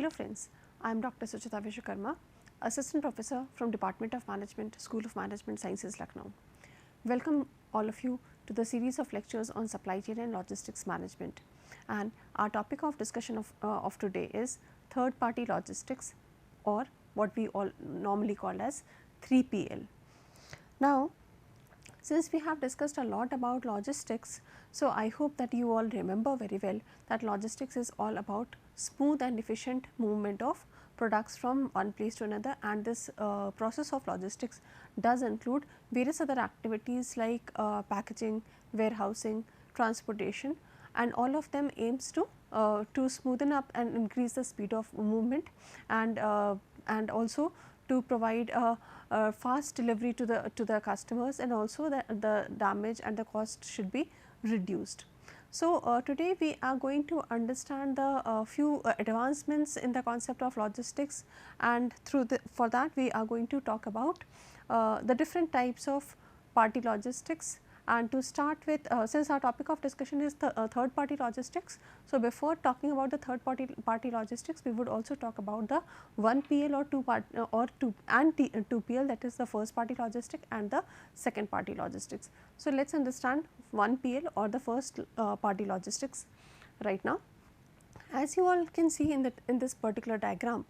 Hello friends, I am Dr. Suchita Vishwakarma, Assistant Professor from Department of Management, School of Management Sciences, Lucknow. Welcome all of you to the series of lectures on supply chain and logistics management, and our topic of discussion of today is third party logistics, or what we all normally call as 3PL. Now, since we have discussed a lot about logistics, so I hope that you all remember very well that logistics is all about smooth and efficient movement of products from one place to another, and this process of logistics does include various other activities like packaging, warehousing, transportation, and all of them aims to smoothen up and increase the speed of movement, and also to provide a fast delivery to the customers, and also the damage and the cost should be reduced. So, today we are going to understand the few advancements in the concept of logistics, and for that we are going to talk about the different types of party logistics. And to start with, since our topic of discussion is the third party logistics, so before talking about the third party logistics, we would also talk about the 1PL or 2PL, that is the first party logistic and the second party logistics. So, let us understand 1PL or the first party logistics right now. As you all can see in this particular diagram,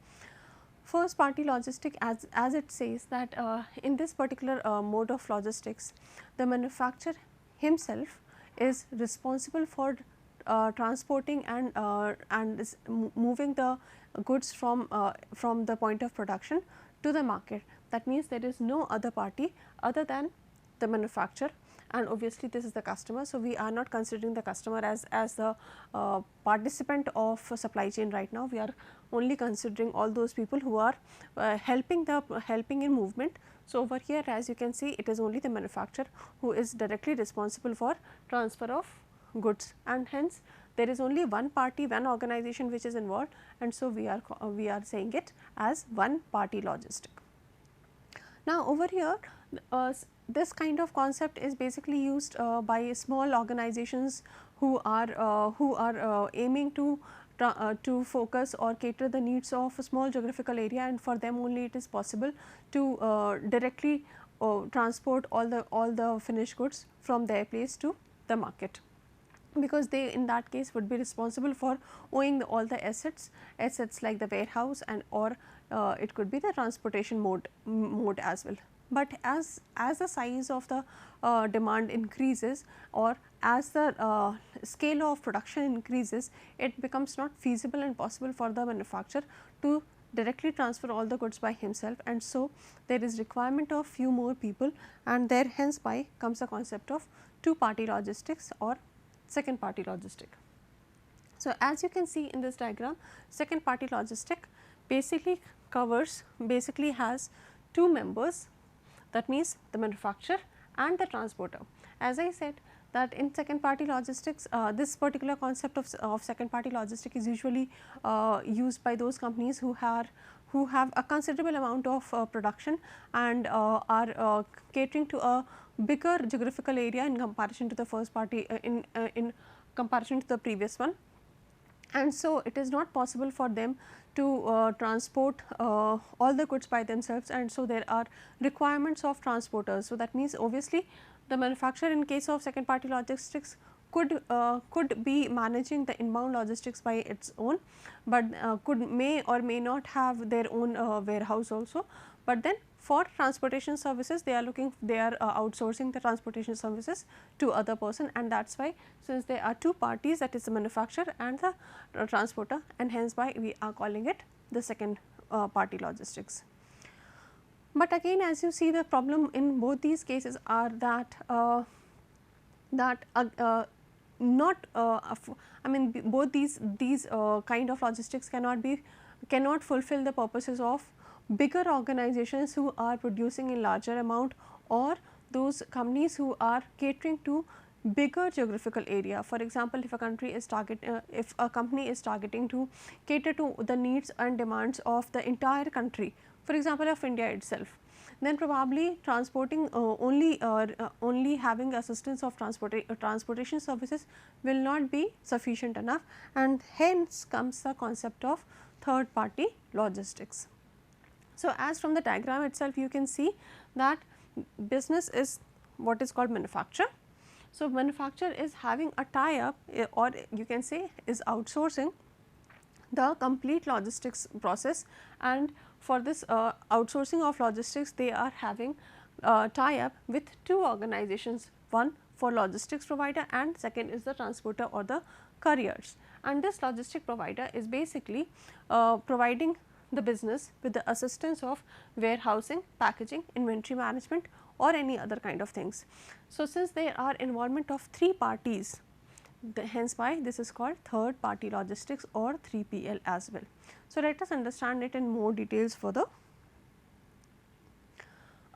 first party logistic, as it says that in this particular mode of logistics, the manufacturer himself is responsible for transporting and moving the goods from the point of production to the market. That means there is no other party other than the manufacturer, and obviously this is the customer. So, we are not considering the customer as the participant of supply chain right now. We are only considering all those people who are helping in movement. So, over here, as you can see, it is only the manufacturer who is directly responsible for transfer of goods, and hence there is only one party, one organization which is involved, and so we are saying it as one party logistic. Now, over here, this kind of concept is basically used by small organizations who are aiming to focus or cater the needs of a small geographical area, and for them only it is possible to directly transport all the finished goods from their place to the market, because they in that case would be responsible for owning all the assets like the warehouse, and or it could be the transportation mode as well. But as the size of the demand increases, or as the scale of production increases, it becomes not feasible and possible for the manufacturer to directly transfer all the goods by himself, and so there is requirement of few more people, and there hence by comes the concept of two party logistics or second party logistic. So, as you can see in this diagram, second party logistic basically has two members, that means the manufacturer and the transporter. As I said that in second party logistics, this particular concept of second party logistic is usually used by those companies who have a considerable amount of production and are catering to a bigger geographical area in comparison to the first party in comparison to the previous one. And so, it is not possible for them to transport all the goods by themselves, and so there are requirements of transporters. So, that means obviously the manufacturer in case of second party logistics could be managing the inbound logistics by its own, but may or may not have their own warehouse also. But then for transportation services, they are outsourcing the transportation services to other person, and that is why, since there are two parties, that is the manufacturer and the transporter, and hence why we are calling it the second party logistics. But again, as you see, the problem in both these cases are that both these kind of logistics cannot fulfill the purposes of bigger organizations who are producing in larger amount, or those companies who are catering to bigger geographical area. For example, if a company is targeting to cater to the needs and demands of the entire country, for example of India itself, then probably transporting only having assistance of transportation services will not be sufficient enough, and hence comes the concept of third party logistics. So, as from the diagram itself you can see that business is what is called manufacture. So, manufacture is having a tie up or you can say is outsourcing the complete logistics process, and for this outsourcing of logistics they are having tie up with two organizations, one for logistics provider and second is the transporter or the couriers. And this logistic provider is basically providing the business with the assistance of warehousing, packaging, inventory management or any other kind of things. So, since there are involvement of three parties, hence why this is called third party logistics or 3PL as well. So, let us understand it in more details further.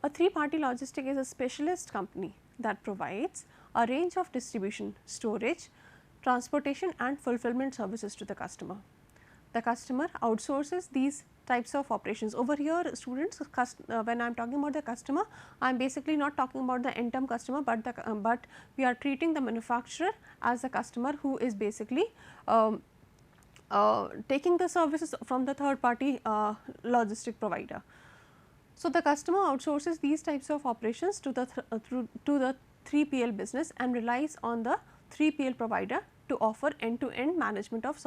A three party logistic is a specialist company that provides a range of distribution, storage, transportation and fulfillment services to the customer. The customer outsources these types of operations. Over here students, when I am talking about the customer, I am basically not talking about the end term customer, but we are treating the manufacturer as a customer who is basically taking the services from the third party logistic provider. So, the customer outsources these types of operations to the 3PL business and relies on the 3PL provider to offer end to end management of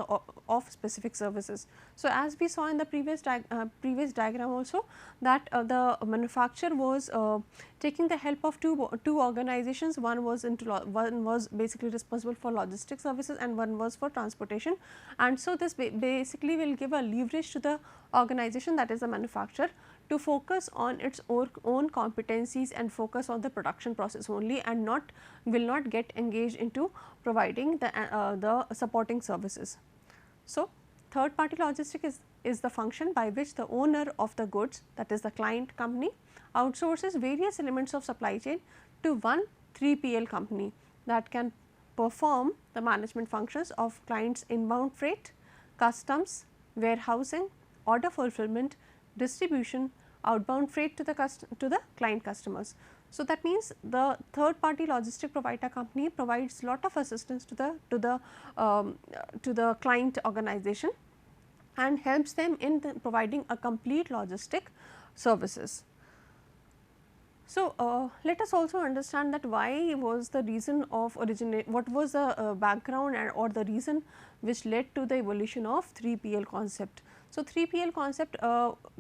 specific services. So, as we saw in the previous diagram also that the manufacturer was taking the help of two organizations, one was basically responsible for logistic services and one was for transportation, and so this basically will give a leverage to the organization, that is the manufacturer, to focus on its own competencies and focus on the production process only, and will not get engaged into providing the supporting services. So, third party logistics is the function by which the owner of the goods, that is the client company, outsources various elements of supply chain to one 3PL company that can perform the management functions of clients' inbound freight, customs, warehousing, order fulfillment, distribution, outbound freight to the client customers. So, that means the third party logistic provider company provides lot of assistance to the client organization and helps them in providing a complete logistic services. So, let us also understand that why was the reason of what was the background or the reason which led to the evolution of 3PL concept. So, 3PL concept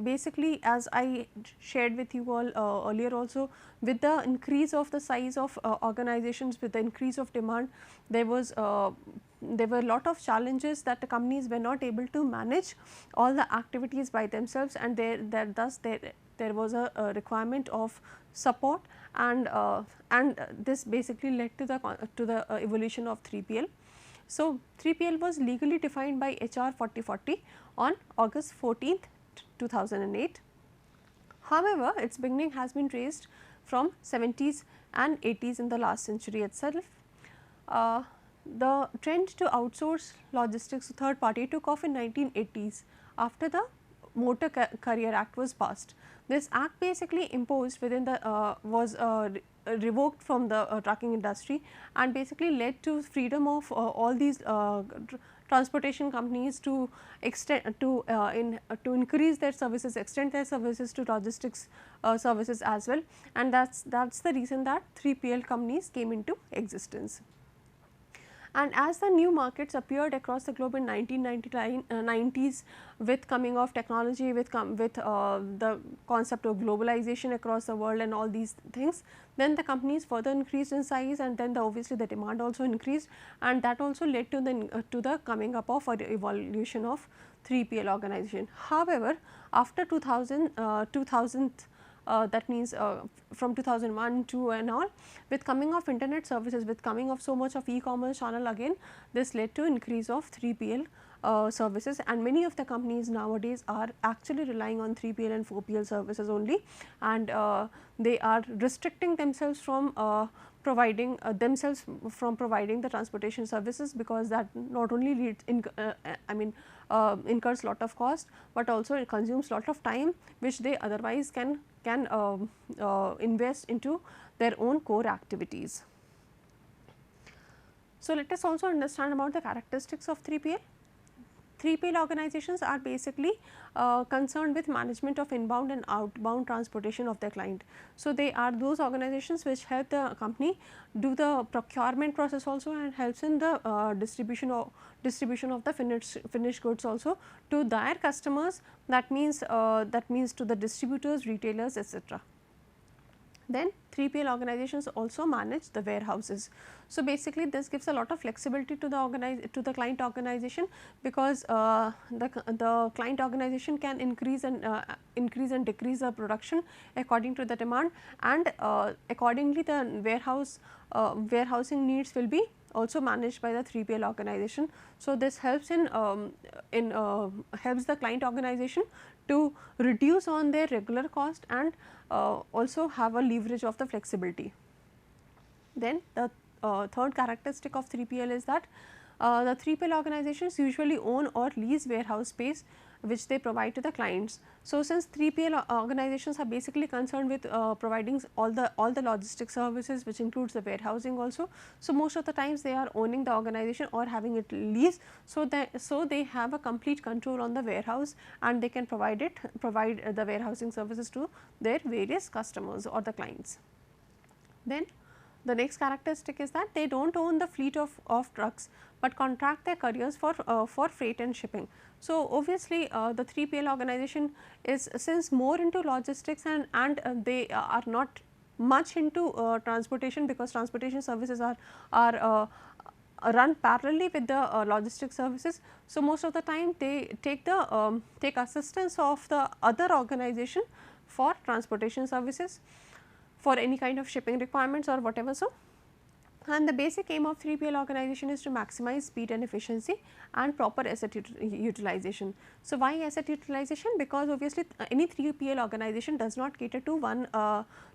basically, as I shared with you all earlier also, with the increase of the size of organizations, with the increase of demand, there were a lot of challenges that the companies were not able to manage all the activities by themselves, and there was a requirement of support, and this basically led to the evolution of 3PL. So, 3PL was legally defined by HR 4040 on August 14th, 2008. However, its beginning has been traced from 70s and 80s in the last century itself. The trend to outsource logistics to third party took off in 1980s after the Motor Carrier Act was passed. This act basically imposed within the revoked from the trucking industry, and basically led to freedom of all these transportation companies to extend to increase their services, extend their services to logistics services as well, and that's the reason that 3PL companies came into existence. And as the new markets appeared across the globe in 1990s with coming of technology, with the concept of globalization across the world and all these things, then the companies further increased in size, and then obviously the demand also increased, and that also led to the coming up of or evolution of 3PL organization. However, after 2000 that means from 2001, 2 and all, with coming of internet services, with coming of so much of e-commerce channel, again this led to increase of 3PL services, and many of the companies nowadays are actually relying on 3PL and 4PL services only, and they are restricting themselves from providing the transportation services, because that not only leads incurs lot of cost, but also it consumes lot of time which they otherwise can invest into their own core activities. So, let us also understand about the characteristics of 3PL. 3PL organizations are basically concerned with management of inbound and outbound transportation of their client. So, they are those organizations which help the company do the procurement process also, and helps in the distribution of the finished goods also to their customers, that means to the distributors, retailers, etc. Then 3PL organizations also manage the warehouses. So, basically this gives a lot of flexibility to the client organization, because the client organization can increase and decrease the production according to the demand, and accordingly the warehousing needs will be also managed by the 3PL organization. So, this helps helps the client organization to reduce on their regular cost, and also have a leverage of the flexibility. Then the third characteristic of 3PL is that the 3PL organizations usually own or lease warehouse space which they provide to the clients. So, since 3PL organizations are basically concerned with providing all the logistic services, which includes the warehousing also. So, most of the times they are owning the organization or having it leased. So, they have a complete control on the warehouse, and they can provide the warehousing services to their various customers or the clients. Then the next characteristic is that they do not own the fleet of trucks, but contract their couriers for freight and shipping. So, obviously the 3PL organization is since more into logistics, and they are not much into transportation, because transportation services are run parallelly with the logistic services. So, most of the time they take assistance of the other organization for transportation services, for any kind of shipping requirements or whatever. So, and the basic aim of 3PL organization is to maximize speed and efficiency and proper asset utilization. So, why asset utilization? Because obviously any 3PL organization does not cater to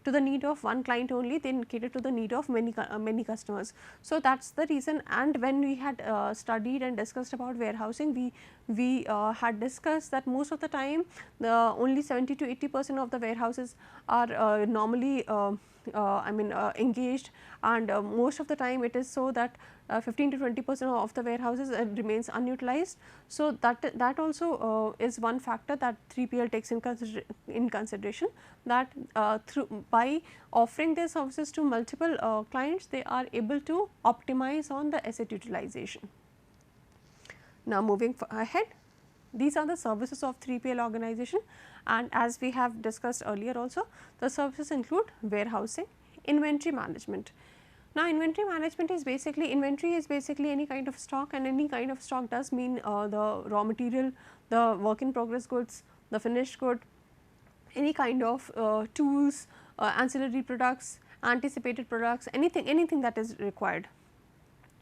the need of one client only, they cater to the need of many customers. So, that is the reason. And when we had studied and discussed about warehousing, we had discussed that most of the time only 70 to 80% of the warehouses are normally engaged, and most of the time it is so that 15 to 20% of the warehouses remains unutilized. So, that also is one factor that 3PL takes in consideration, that by offering their services to multiple clients, they are able to optimize on the asset utilization. Now, moving ahead, these are the services of 3PL organization, and as we have discussed earlier also, the services include warehousing, inventory management. Now, inventory management is basically any kind of stock, and any kind of stock does mean the raw material, the work in progress goods, the finished good, any kind of tools, ancillary products, anticipated products, anything that is required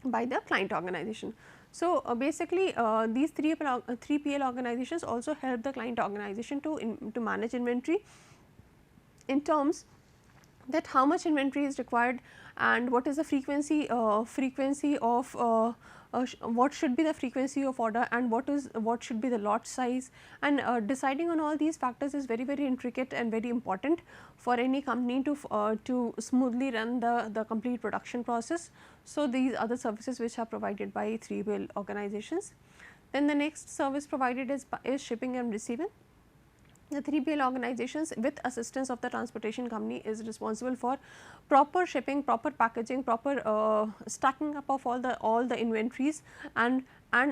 by the client organization. So, basically these 3PL organizations also help the client organization to manage inventory in terms that how much inventory is required, and what is the frequency of what should be the frequency of order, and what should be the lot size, and deciding on all these factors is very intricate and very important for any company to smoothly run the complete production process. So, these are the services which are provided by 3PL organizations. Then the next service provided is shipping and receiving. The 3PL organizations, with assistance of the transportation company, is responsible for proper shipping, proper packaging, proper stacking up of all the inventories, and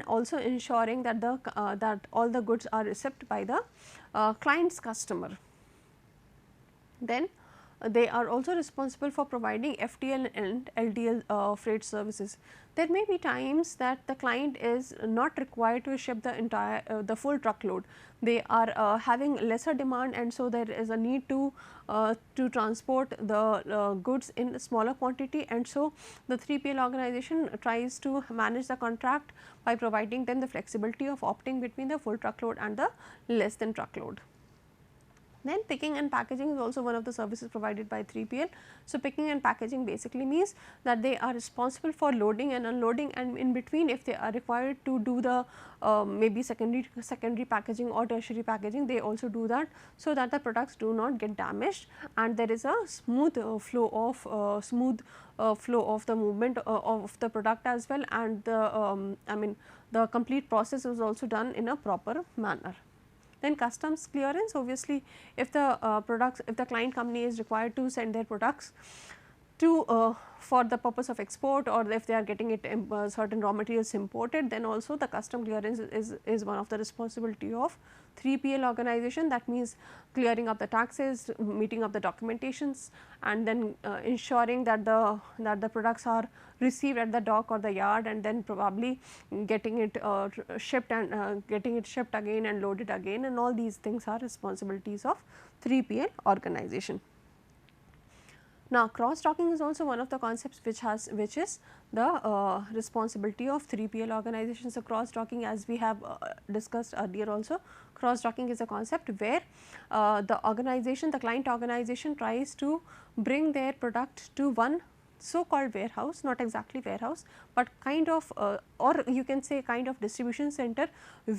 also ensuring that that all the goods are received by the client's customer. Then they are also responsible for providing FTL and LTL freight services. There may be times that the client is not required to ship the entire the full truckload. They are having lesser demand, and so there is a need to transport the goods in smaller quantity, and so the 3PL organization tries to manage the contract by providing them the flexibility of opting between the full truckload and the less than truckload. Then picking and packaging is also one of the services provided by 3PL. So, picking and packaging basically means that they are responsible for loading and unloading, and in between if they are required to do the maybe secondary packaging or tertiary packaging, they also do that, so that the products do not get damaged and there is a smooth flow of the movement of the product as well, and the I mean the complete process is also done in a proper manner. Then customs clearance, obviously if the if the client company is required to send their products to for the purpose of export, or if they are getting it certain raw materials imported, then also the custom clearance is one of the responsibility of 3PL organization. That means clearing up the taxes, meeting up the documentations, and then ensuring that the products are received at the dock or the yard, and then probably getting it shipped and getting it shipped again and loaded again, and all these things are responsibilities of 3PL organization. Now, cross docking is also one of the concepts which is the responsibility of 3PL organizations. So, cross docking, as we have discussed earlier also, cross docking is a concept where the organization, the client organization tries to bring their product to one so called warehouse, not exactly warehouse, but kind of or you can say kind of distribution center,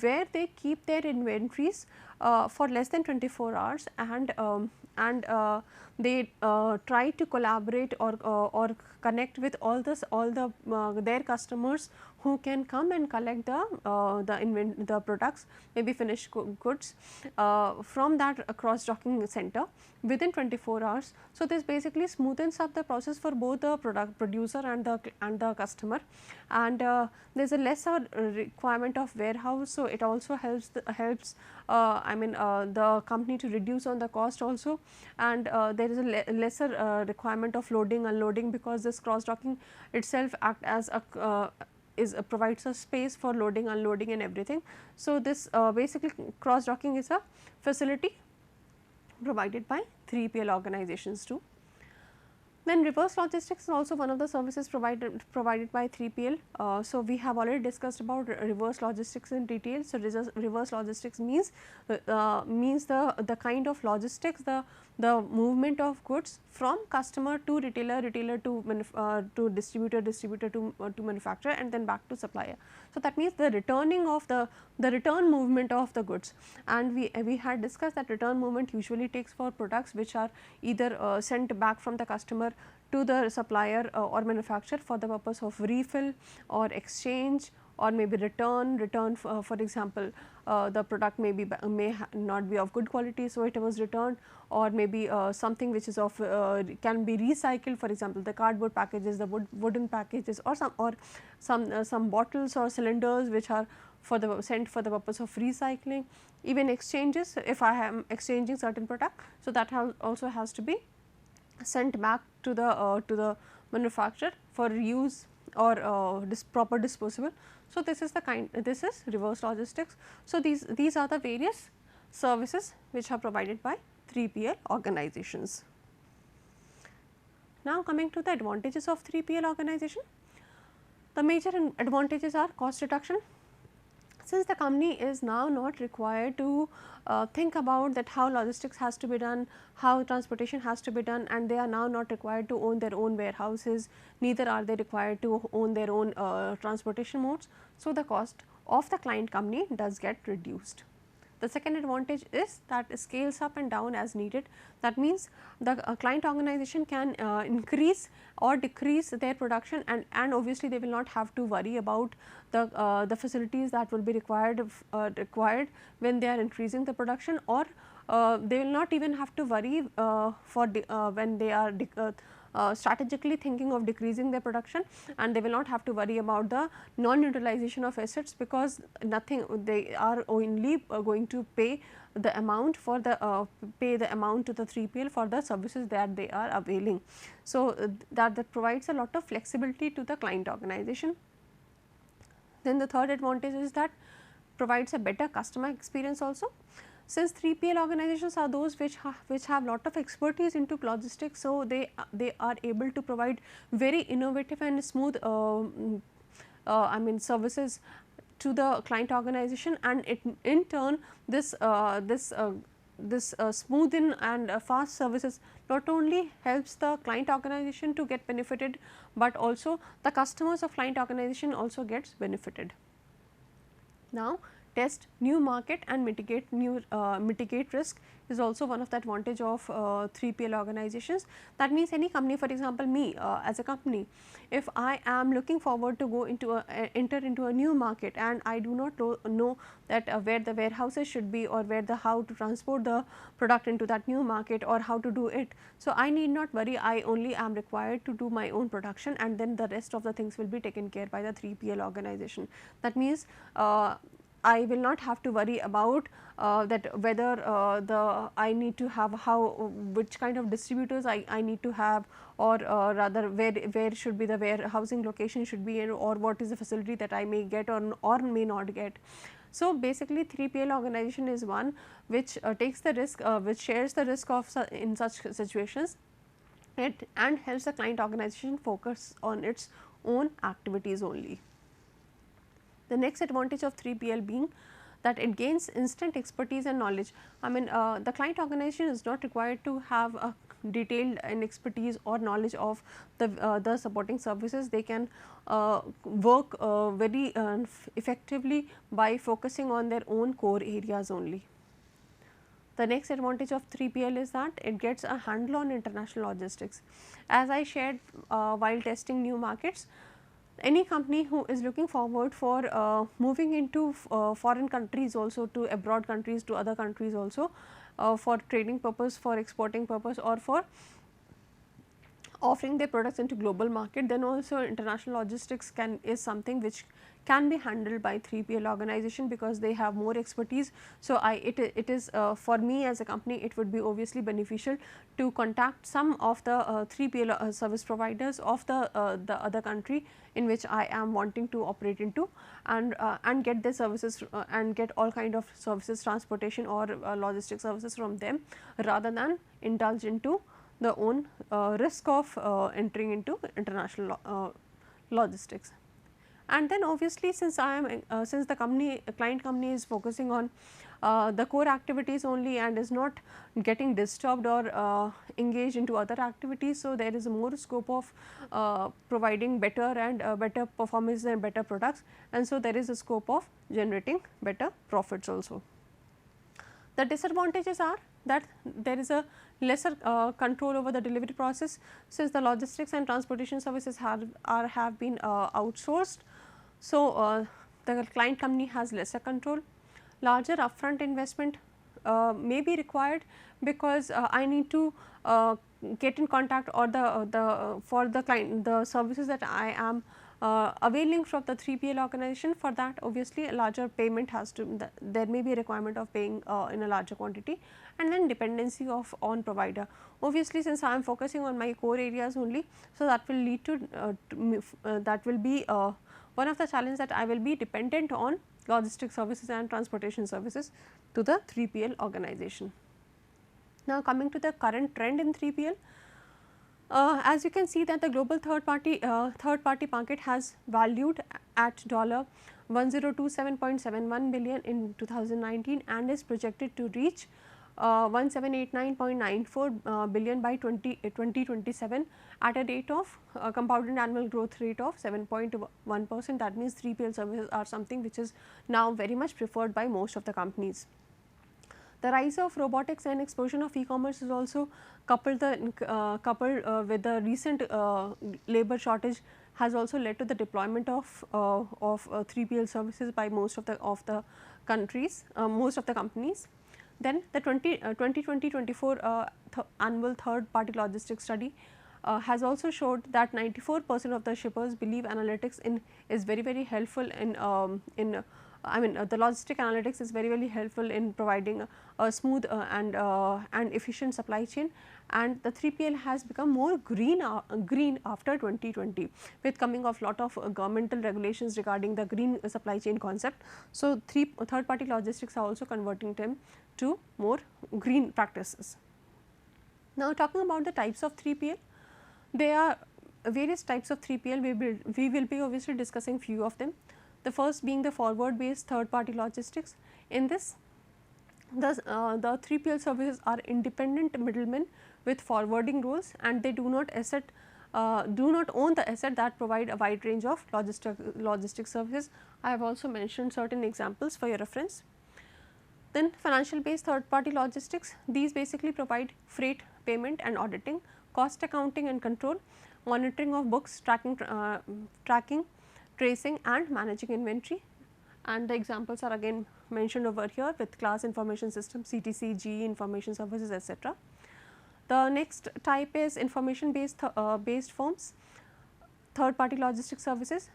where they keep their inventories for less than 24 hours, and they try to collaborate or connect with all the their customers who can come and collect the products, maybe finished goods from that cross docking center within 24 hours. So, this basically smoothens up the process for both the product producer and the customer, and there is a lesser requirement of warehouse. So, it also helps the company to reduce on the cost also, and there is a lesser requirement of loading unloading, because this cross docking itself act as a provides a space for loading, unloading and everything. So, this basically cross docking is a facility provided by 3PL organizations too. Then reverse logistics is also one of the services provided by 3PL. So, we have already discussed about reverse logistics in detail. So, reverse logistics means the kind of logistics, the movement of goods from customer to retailer, retailer to distributor, distributor to manufacturer, and then back to supplier. So, that means the returning of the return movement of the goods, and we had discussed that return movement usually takes for products which are either sent back from the customer to the supplier or manufacturer for the purpose of refill or exchange, or maybe return for example, the product may not be of good quality, so it was returned, or maybe something which is of can be recycled, for example, the cardboard packages, the wooden packages, or some bottles or cylinders which are sent for the purpose of recycling. Even exchanges, if I am exchanging certain product, so that also has to be sent back to the manufacturer for use or proper disposable. So, this is reverse logistics. So, these are the various services which are provided by 3PL organizations. Now, coming to the advantages of 3PL organization, the major advantages are cost reduction. Since the company is now not required to think about that how logistics has to be done, how transportation has to be done, and they are now not required to own their own warehouses, neither are they required to own their own transportation modes. So, the cost of the client company does get reduced. The second advantage is that it scales up and down as needed. That means the client organization can increase or decrease their production, and obviously they will not have to worry about the facilities that will be required when they are increasing the production, or they will not even have to worry when they are strategically thinking of decreasing their production, and they will not have to worry about the non-utilization of assets, because nothing, they are only going to pay the amount for the amount to the 3PL for the services that they are availing. So, that provides a lot of flexibility to the client organization. Then the third advantage is that provides a better customer experience also. Since 3PL organizations are those which have lot of expertise into logistics, so they are able to provide very innovative and smooth services to the client organization, and it in turn this smooth and fast services not only helps the client organization to get benefited, but also the customers of client organization also gets benefited. Now, test new market and mitigate risk is also one of the advantage of 3PL organizations. That means any company, for example me as a company, if I am looking forward to go into enter into a new market, and I do not know that where the warehouses should be, or where how to transport the product into that new market, or how to do it. So, I need not worry, I only am required to do my own production, and then the rest of the things will be taken care by the 3PL organization. That means I will not have to worry about that whether I need to have which kind of distributors I need to have, or rather where should be the warehousing location should be, or what is the facility that I may get or may not get. So, basically 3PL organization is one which takes the risk, which shares the risk of in such situations, and helps the client organization focus on its own activities only. The next advantage of 3PL being that it gains instant expertise and knowledge. I mean, the client organization is not required to have a detailed and expertise or knowledge of the supporting services. They can work very effectively by focusing on their own core areas only. The next advantage of 3PL is that it gets a handle on international logistics. As I shared while testing new markets, any company who is looking forward for moving into foreign countries, also to abroad countries, to other countries also, for trading purpose, for exporting purpose, or for offering their products into global market, then also international logistics is something which can be handled by 3PL organization, because they have more expertise. So, it is for me as a company, it would be obviously beneficial to contact some of the 3PL service providers of the other country in which I am wanting to operate into, and get their services and get all kind of services, transportation or logistic services from them, rather than indulge into the own risk of entering into international logistics. And then obviously, since I am since the client company is focusing on the core activities only, and is not getting disturbed or engaged into other activities. So, there is more scope of providing better and better performance and better products, and so there is a scope of generating better profits also. The disadvantages are that there is a lesser control over the delivery process, since the logistics and transportation services have been outsourced. So, the client company has lesser control. Larger upfront investment may be required, because I need to get in contact, or for the client, the services that I am availing from the 3PL organization. For that, obviously a larger payment has to, there may be a requirement of paying in a larger quantity, and then dependency on provider. Obviously, since I am focusing on my core areas only, so that will lead to that will be one of the challenges, that I will be dependent on logistic services and transportation services to the 3PL organization. Now, coming to the current trend in 3PL, as you can see that the global third party market has valued at $1027.71 billion in 2019, and is projected to reach 1789.94 billion by 2027 at a rate of compounded annual growth rate of 7.1%. That means 3PL services are something which is now very much preferred by most of the companies. The rise of robotics and explosion of e-commerce is also coupled with the recent labor shortage, has also led to the deployment of 3PL services by most of the countries, most of the companies. Then the 2020-24 annual third party logistics study has also showed that 94% of the shippers believe analytics is very helpful in the logistic analytics is very helpful in providing a smooth and efficient supply chain, and the 3PL has become more green after 2020 with coming of lot of governmental regulations regarding the green supply chain concept. So, third party logistics are also converting them to more green practices. Now, talking about the types of 3PL, there are various types of 3PL. We will be obviously discussing few of them. The first being the forward based third party logistics. In this, the 3PL services are independent middlemen with forwarding roles, and they do not own the asset that provide a wide range of logistic services. I have also mentioned certain examples for your reference. Then financial based third party logistics, these basically provide freight payment and auditing, cost accounting and control, monitoring of books, tracking, tracing and managing inventory, and the examples are again mentioned over here with class information system, CTC, GE information services, etc. The next type is information based firms, third party logistics services.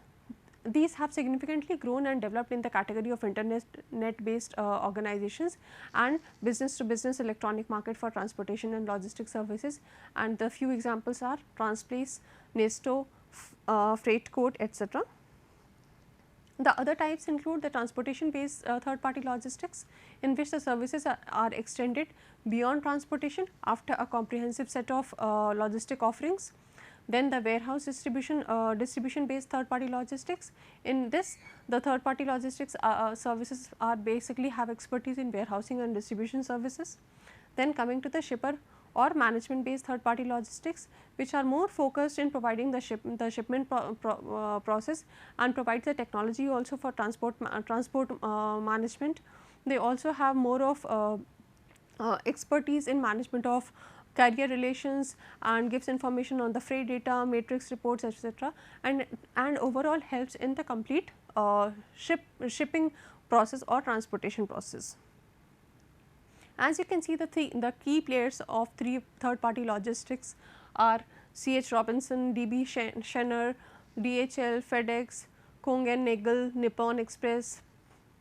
These have significantly grown and developed in the category of internet based organizations and business to business electronic market for transportation and logistics services, and the few examples are Transplace, Nesto, Freight Code, etc. The other types include the transportation based third party logistics, in which the services are extended beyond transportation after a comprehensive set of logistic offerings. Then the warehouse distribution based third party logistics. In this, the third party logistics services are basically have expertise in warehousing and distribution services. Then coming to the shipper or management based third party logistics, which are more focused in providing the shipment process and provides the technology also for transport management. They also have more of expertise in management of carrier relations and gives information on the freight data, matrix reports, etc., and overall helps in the complete shipping process or transportation process. As you can see, the key players of third party logistics are C.H. Robinson, D.B. Schenner, DHL, FedEx, Kongen Nagel, Nippon Express,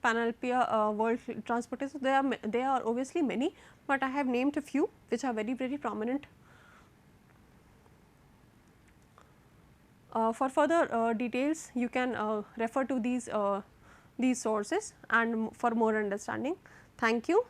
Panalpia, World Transportation. There are obviously many, but I have named a few which are very prominent. For further details, you can refer to these sources and for more understanding. Thank you.